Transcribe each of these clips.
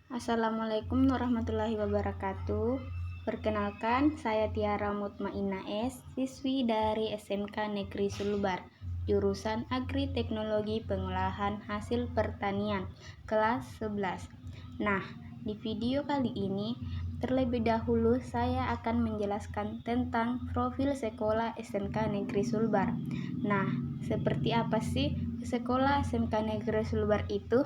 Assalamualaikum warahmatullahi wabarakatuh. Perkenalkan, saya Tiara Mutmainah S, siswi dari SMK Negeri Sulbar, jurusan Agri Teknologi Pengolahan Hasil Pertanian, kelas 11. Nah, di video kali ini, terlebih dahulu saya akan menjelaskan tentang profil sekolah SMK Negeri Sulbar. Nah, seperti apa sih sekolah SMK Negeri Sulbar itu?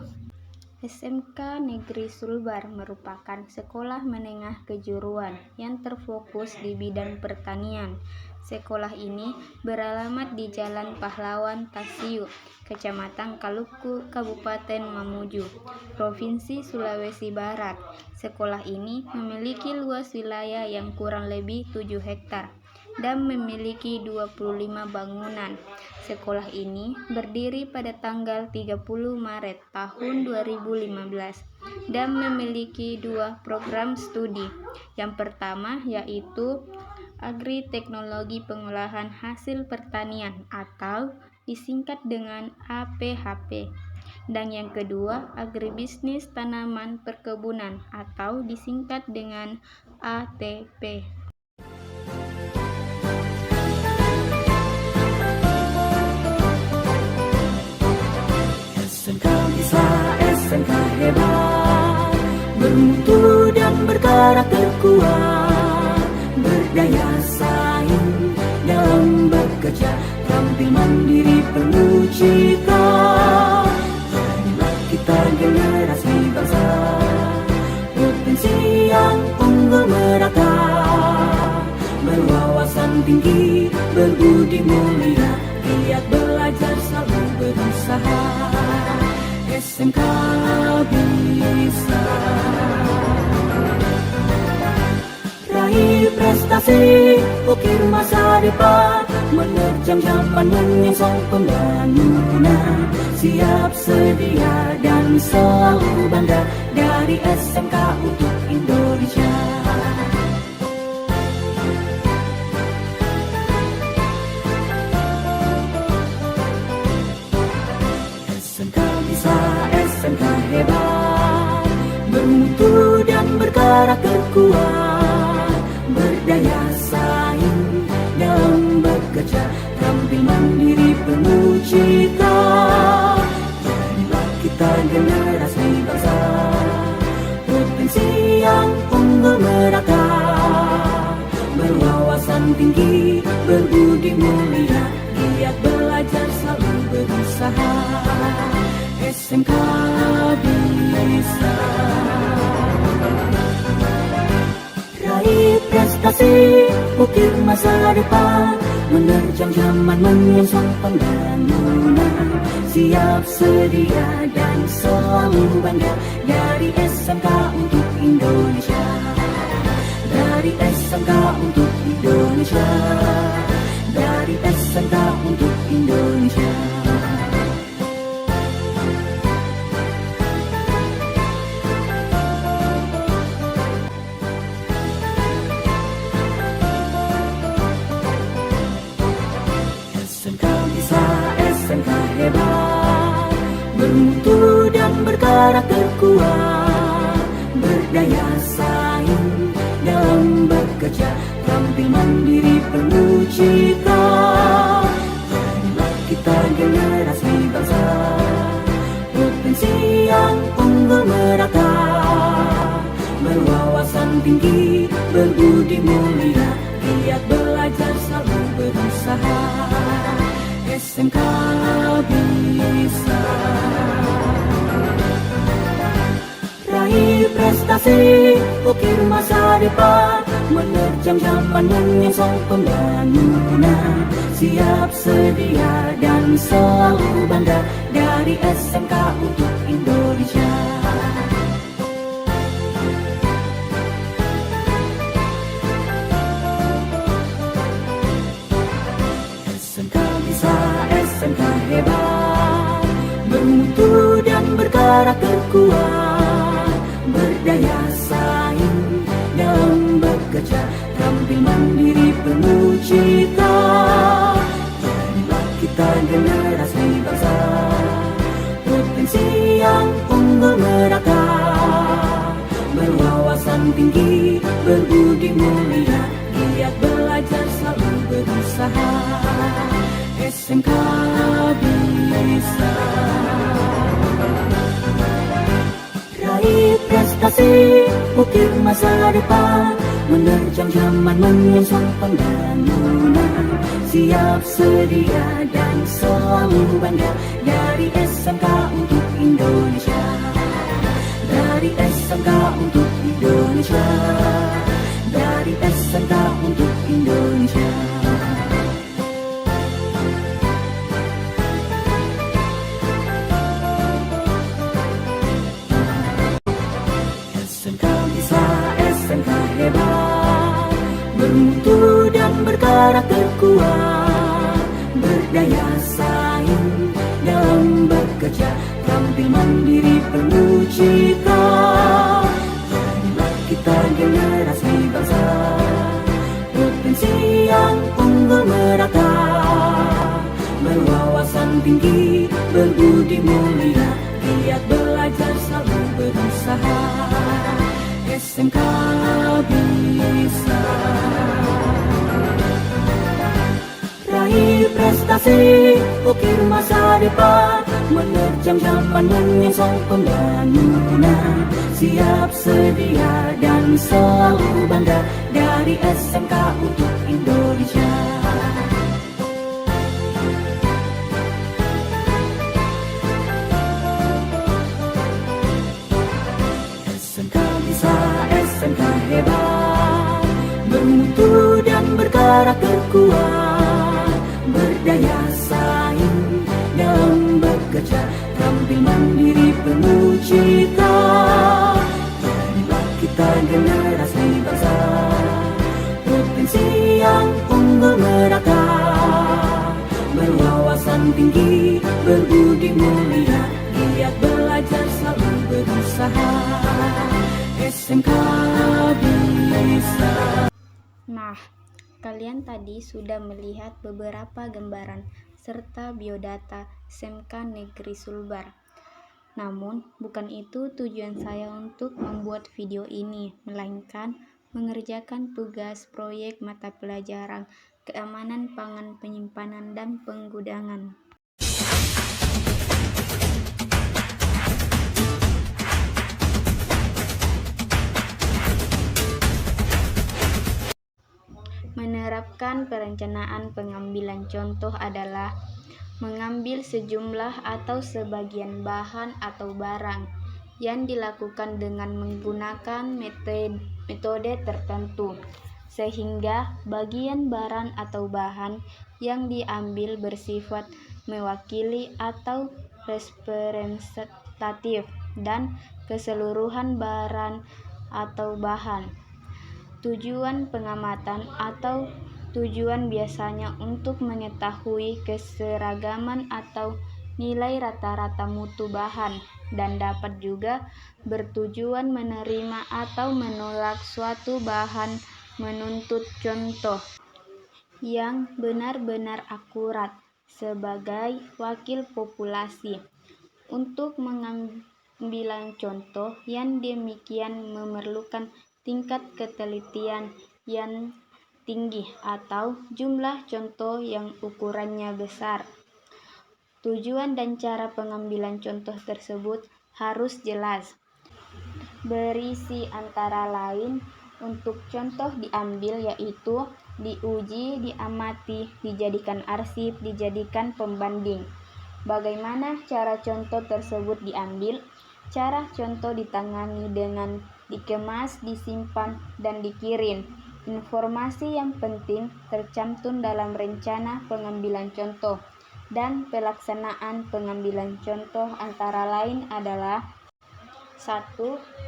SMK Negeri Sulbar merupakan sekolah menengah kejuruan yang terfokus di bidang pertanian. Sekolah ini beralamat di Jalan Pahlawan Tasiu, Kecamatan Kaluku, Kabupaten Mamuju, Provinsi Sulawesi Barat. Sekolah ini memiliki luas wilayah yang kurang lebih 7 hektar dan memiliki 25 bangunan. Sekolah ini berdiri pada tanggal 30 Maret tahun 2015 dan memiliki 2 program studi. Yang pertama yaitu Agri Teknologi Pengolahan Hasil Pertanian atau disingkat dengan APHP. Dan yang kedua, Agribisnis Tanaman Perkebunan atau disingkat dengan ATP. SMK bisa, SMK hebat, bermutu dan berkarakter kuat, berdaya saing dalam bekerja, tampil mandiri penuh cita. Jadilah kita generasi bangsa, potensi yang unggul merata, berwawasan tinggi, berbudi mulia, giat belajar selalu berusaha. SMK bisa raih prestasi, ukir masa depan, menerjang zaman menyongsong pembangunan, siap sedia dan selalu bangga dari SMK untuk Indonesia. SMK hebat, bermutu dan berkarakter kuat, berdaya saing dalam bekerja, tampil mandiri penuh cita. Jadilah kita generasi bangsa, potensi yang unggul merata, berwawasan tinggi, berbudi mulia, giat belajar selalu berusaha. SMK bisa raih prestasi, ukir masa depan, menerjang zaman menyongsong pembangunan, siap sedia dan selalu bangga dari SMK untuk Indonesia, dari SMK untuk Indonesia, dari SMK untuk Indonesia. SMK hebat, bermutu dan berkarakter kuat, berdaya saing dalam bekerja, tampil mandiri penuh cita. Jadilah kita generasi bangsa, potensi yang unggul merata, berwawasan tinggi, berbudi mulia, giat belajar selalu berusaha. SMK bisa raih prestasi, ukir masa depan, menerjang zaman menyongsong pembangunan, siap sedia dan selalu bangga dari SMK untuk Indonesia. SMK hebat, bermutu dan berkarakter kuat, berdaya saing dalam bekerja, tampil mandiri penuh cita. Jadilah kita generasi bangsa, potensi yang unggul merata, SMK bisa raih prestasi, ukir masa depan, menerjang zaman menyongsong pembangunan. Siap, sedia, dan selalu bangga dari SMK untuk Indonesia. Dari SMK untuk Indonesia. Dari SMK untuk Indonesia. SMK bisa, SMK hebat, bermutu dan berkarakter kuat, berdaya saing dalam bekerja, tampil mandiri penuh cita. Inilah kita generasi bangsa, potensi yang unggul merata, berwawasan tinggi, berbudi mulia, giat belajar selalu berusaha. SMK bisa raih prestasi, ukir masa depan, menerjang zaman menyongsong pembangunan. Siap, sedia, dan selalu bangga dari SMK untuk Indonesia. SMK bisa, SMK hebat, bermutu dan berkarakter kuat, berdaya saing dalam bekerja, tampil mandiri penuh cita. Inilah kita generasi bangsa, potensi yang unggul merata, berwawasan tinggi, berbudi mulia, giat belajar selalu berusaha. SMK bisa. Nah, kalian tadi sudah melihat beberapa gambaran serta biodata SMK Negeri Sulbar. Namun, bukan itu tujuan saya untuk membuat video ini, melainkan mengerjakan tugas proyek mata pelajaran Keamanan Pangan, Penyimpanan, dan Penggudangan. Menerapkan perencanaan pengambilan contoh adalah mengambil sejumlah atau sebagian bahan atau barang yang dilakukan dengan menggunakan metode tertentu, sehingga bagian barang atau bahan yang diambil bersifat mewakili atau representatif dan keseluruhan barang atau bahan. Tujuan pengamatan atau tujuan biasanya untuk mengetahui keseragaman atau nilai rata-rata mutu bahan, dan dapat juga bertujuan menerima atau menolak suatu bahan, menuntut contoh yang benar-benar akurat sebagai wakil populasi. Untuk mengambilan contoh yang demikian memerlukan tingkat ketelitian yang tinggi atau jumlah contoh yang ukurannya besar. Tujuan dan cara pengambilan contoh tersebut harus jelas. Berisi antara lain untuk contoh diambil yaitu diuji, diamati, dijadikan arsip, dijadikan pembanding. Bagaimana cara contoh tersebut diambil? Cara contoh ditangani dengan dikemas, disimpan, dan dikirim. Informasi yang penting tercantum dalam rencana pengambilan contoh, dan pelaksanaan pengambilan contoh antara lain adalah 1.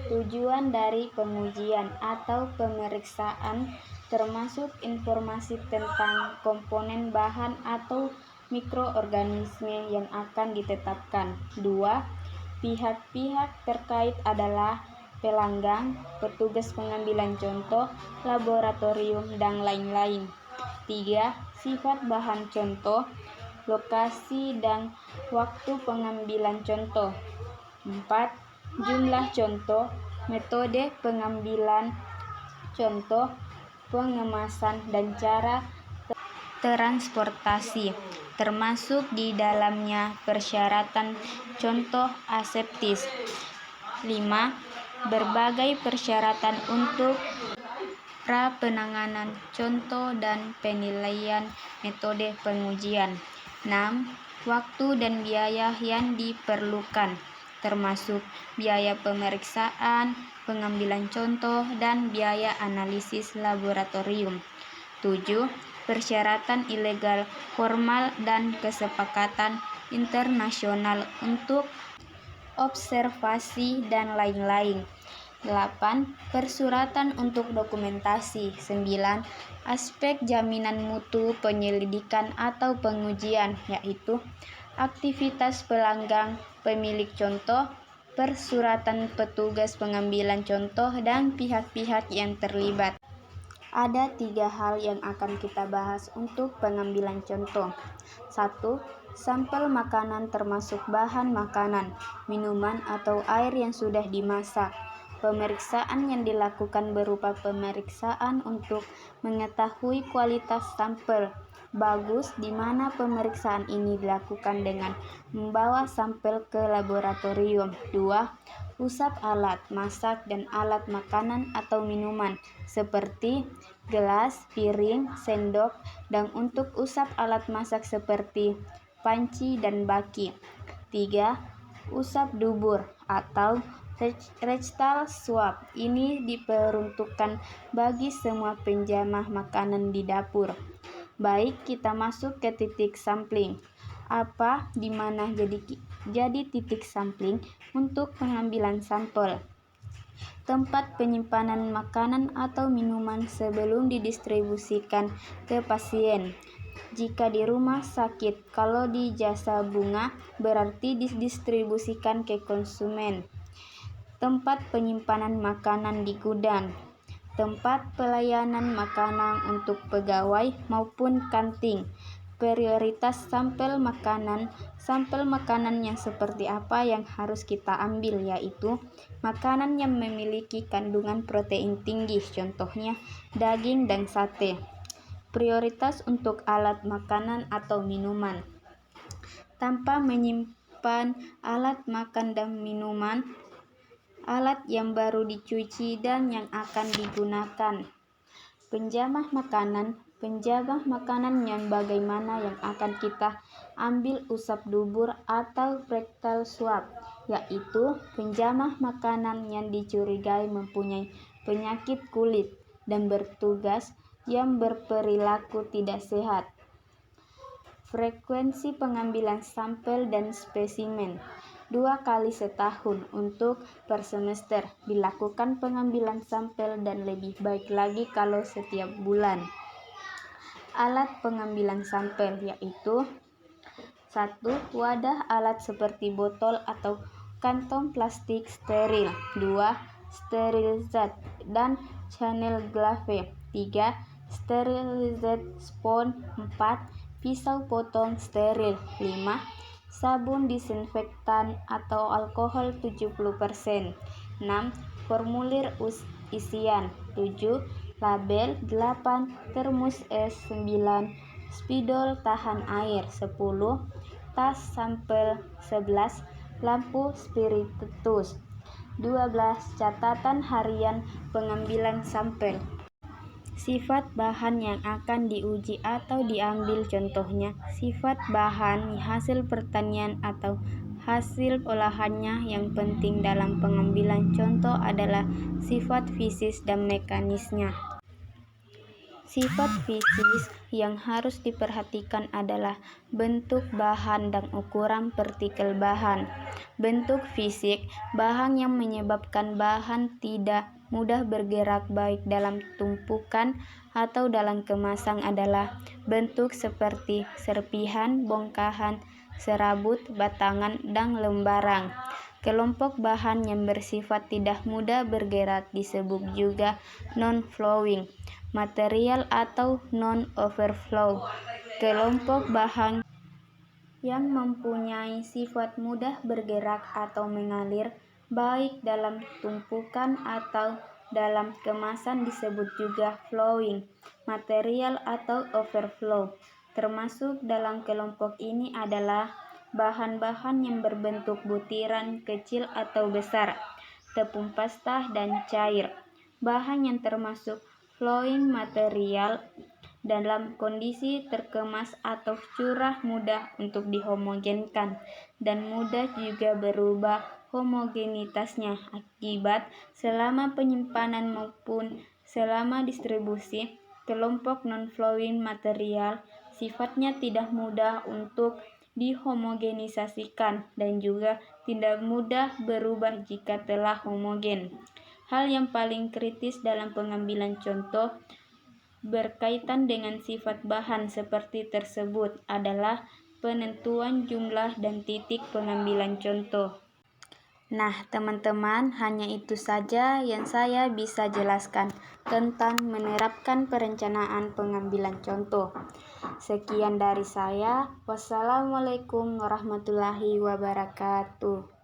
Tujuan dari pengujian atau pemeriksaan termasuk informasi tentang komponen bahan atau mikroorganisme yang akan ditetapkan. 2. Pihak-pihak terkait adalah pelanggan, petugas pengambilan contoh, laboratorium, dan lain-lain. 3. Sifat bahan contoh, lokasi dan waktu pengambilan contoh. 4. Jumlah contoh, metode pengambilan contoh, pengemasan, dan cara transportasi. termasuk di dalamnya persyaratan contoh aseptis. 5. Berbagai persyaratan untuk pra-penanganan contoh dan penilaian metode pengujian. 6. Waktu dan biaya yang diperlukan, termasuk biaya pemeriksaan, pengambilan contoh, dan biaya analisis laboratorium. 7. Persyaratan ilegal formal dan kesepakatan internasional untuk observasi dan lain-lain. 8. Persyaratan untuk dokumentasi. 9. Aspek jaminan mutu penyelidikan atau pengujian, yaitu aktivitas pelanggan, pemilik contoh, persyaratan petugas pengambilan contoh, dan pihak-pihak yang terlibat. Ada 3 hal yang akan kita bahas untuk pengambilan contoh. 1. Sampel makanan termasuk bahan makanan, minuman, atau air yang sudah dimasak. Pemeriksaan yang dilakukan berupa pemeriksaan untuk mengetahui kualitas sampel. Bagus di mana pemeriksaan ini dilakukan dengan membawa sampel ke laboratorium. 2. Usap alat masak dan alat makanan atau minuman seperti gelas, piring, sendok, dan untuk usap alat masak seperti panci dan baki. 3. Usap dubur atau rectal swab. Ini diperuntukkan bagi semua penjamah makanan di dapur. Baik, kita masuk ke titik sampling. Apa, di mana jadi titik sampling untuk pengambilan sampel? Tempat penyimpanan makanan atau minuman sebelum didistribusikan ke pasien. Jika di rumah sakit, kalau di jasa bunga berarti didistribusikan ke konsumen. Tempat penyimpanan makanan di gudang. Tempat pelayanan makanan untuk pegawai maupun kantin. Prioritas sampel makanan. Sampel makanan yang seperti apa yang harus kita ambil, yaitu makanan yang memiliki kandungan protein tinggi, contohnya daging dan sate. Prioritas untuk alat makanan atau minuman. Tanpa menyimpan alat makan dan minuman, alat yang baru dicuci dan yang akan digunakan. Penjamah makanan. Penjamah makanan yang bagaimana yang akan kita ambil usap dubur atau rectal swab, yaitu penjamah makanan yang dicurigai mempunyai penyakit kulit dan bertugas yang berperilaku tidak sehat. Frekuensi pengambilan sampel dan spesimen 2 kali setahun untuk per semester. Dilakukan pengambilan sampel dan lebih baik lagi kalau setiap bulan. Alat pengambilan sampel yaitu 1. Wadah alat seperti botol atau kantong plastik steril. 2. Sterilizat dan channel glove. 3. Sterilizat spoon. 4. Pisau potong steril. 5. Sabun disinfektan atau alkohol 70%. 6. Formulir isian. 7. Label. 8. Termus es. 9. Spidol tahan air. 10. Tas sampel. 11. Lampu spiritus. 12. Catatan harian pengambilan sampel. Sifat bahan yang akan diuji atau diambil, contohnya sifat bahan, hasil pertanian atau hasil olahannya. Yang penting dalam pengambilan contoh adalah sifat fisik dan mekanisnya. Sifat fisik yang harus diperhatikan adalah bentuk bahan dan ukuran partikel bahan. Bentuk fisik, bahan yang menyebabkan bahan tidak mudah bergerak baik dalam tumpukan atau dalam kemasan adalah bentuk seperti serpihan, bongkahan, serabut, batangan, dan lembaran. Kelompok bahan yang bersifat tidak mudah bergerak disebut juga non-flowing material atau non-overflow. Kelompok bahan yang mempunyai sifat mudah bergerak atau mengalir baik dalam tumpukan atau dalam kemasan disebut juga flowing material atau overflow Termasuk dalam kelompok ini adalah bahan-bahan yang berbentuk butiran kecil atau besar, tepung pasta, dan cair. Bahan yang termasuk flowing material dalam kondisi terkemas atau curah mudah untuk dihomogenkan dan mudah juga berubah homogenitasnya akibat selama penyimpanan maupun selama distribusi. Kelompok non-flowing material sifatnya tidak mudah untuk dihomogenisasikan dan juga tidak mudah berubah jika telah homogen. Hal yang paling kritis dalam pengambilan contoh berkaitan dengan sifat bahan seperti tersebut adalah penentuan jumlah dan titik pengambilan contoh. Nah, teman-teman, hanya itu saja yang saya bisa jelaskan tentang menerapkan perencanaan pengambilan contoh. Sekian dari saya. Wassalamualaikum warahmatullahi wabarakatuh.